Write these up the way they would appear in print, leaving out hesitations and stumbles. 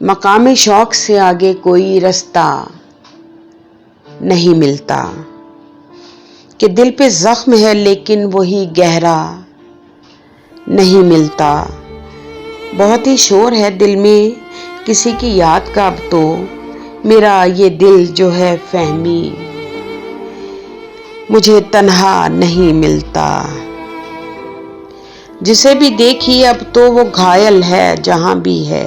मकामी शौक से आगे कोई रास्ता नहीं मिलता कि दिल पे जख्म है लेकिन वही गहरा नहीं मिलता। बहुत ही शोर है दिल में किसी की याद का, अब तो मेरा ये दिल जो है फहमी मुझे तन्हा नहीं मिलता। जिसे भी देखी अब तो वो घायल है जहां भी है,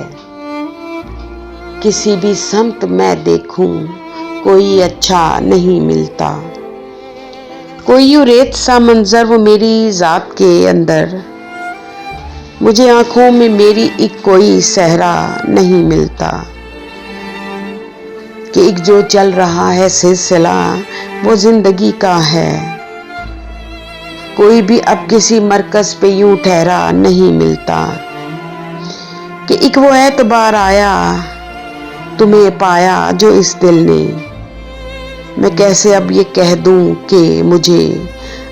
किसी भी समत मैं देखूं कोई अच्छा नहीं मिलता। कोई यूं रेत सा मंजर वो मेरी जात के अंदर, मुझे आंखों में मेरी एक कोई सहरा नहीं मिलता। कि एक जो चल रहा है सिलसिला वो जिंदगी का है, कोई भी अब किसी मरकज पे यूं ठहरा नहीं मिलता। कि एक वो एतबार आया तुम्हें पाया जो इस दिल ने, मैं कैसे अब ये कह दूं कि मुझे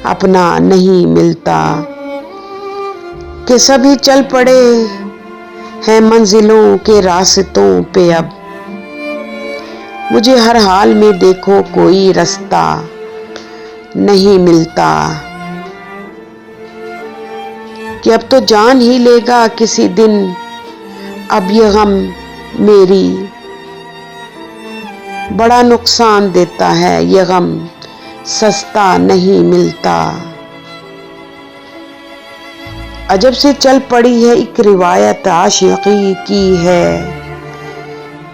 अपना नहीं मिलता। कि सभी चल पड़े हैं मंजिलों के रास्तों पे, अब मुझे हर हाल में देखो कोई रास्ता नहीं मिलता। कि अब तो जान ही लेगा किसी दिन अब ये गम मेरी, बड़ा नुकसान देता है ये गम सस्ता नहीं मिलता। अजब से चल पड़ी है एक रिवायत आशिकी की है,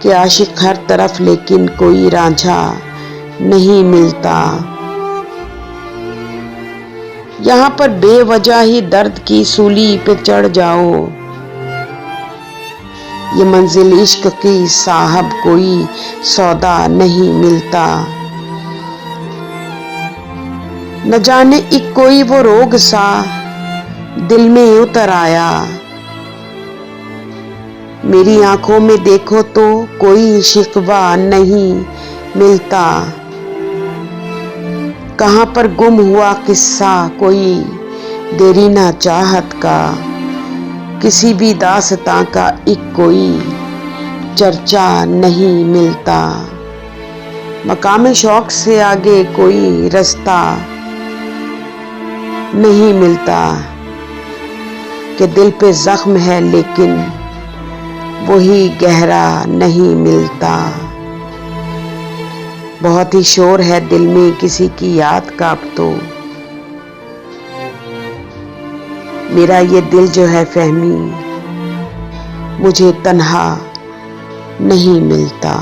कि आशिक हर तरफ लेकिन कोई रांझा नहीं मिलता। यहाँ पर बेवजह ही दर्द की सूली पे चढ़ जाओ, ये मंजिल इश्क की साहब कोई सौदा नहीं मिलता। न जाने एक कोई वो रोग सा दिल में उतर आया, मेरी आंखों में देखो तो कोई शिकवा नहीं मिलता। कहां पर गुम हुआ किस्सा कोई देरीना चाहत का, किसी भी दास्तां का एक कोई चर्चा नहीं मिलता। मकामी शौक से आगे कोई रास्ता नहीं मिलता। कि दिल पे जख्म है लेकिन वही गहरा नहीं मिलता। बहुत ही शोर है दिल में किसी की याद का, अब तो मेरा ये दिल जो है फहमी मुझे तन्हा नहीं मिलता।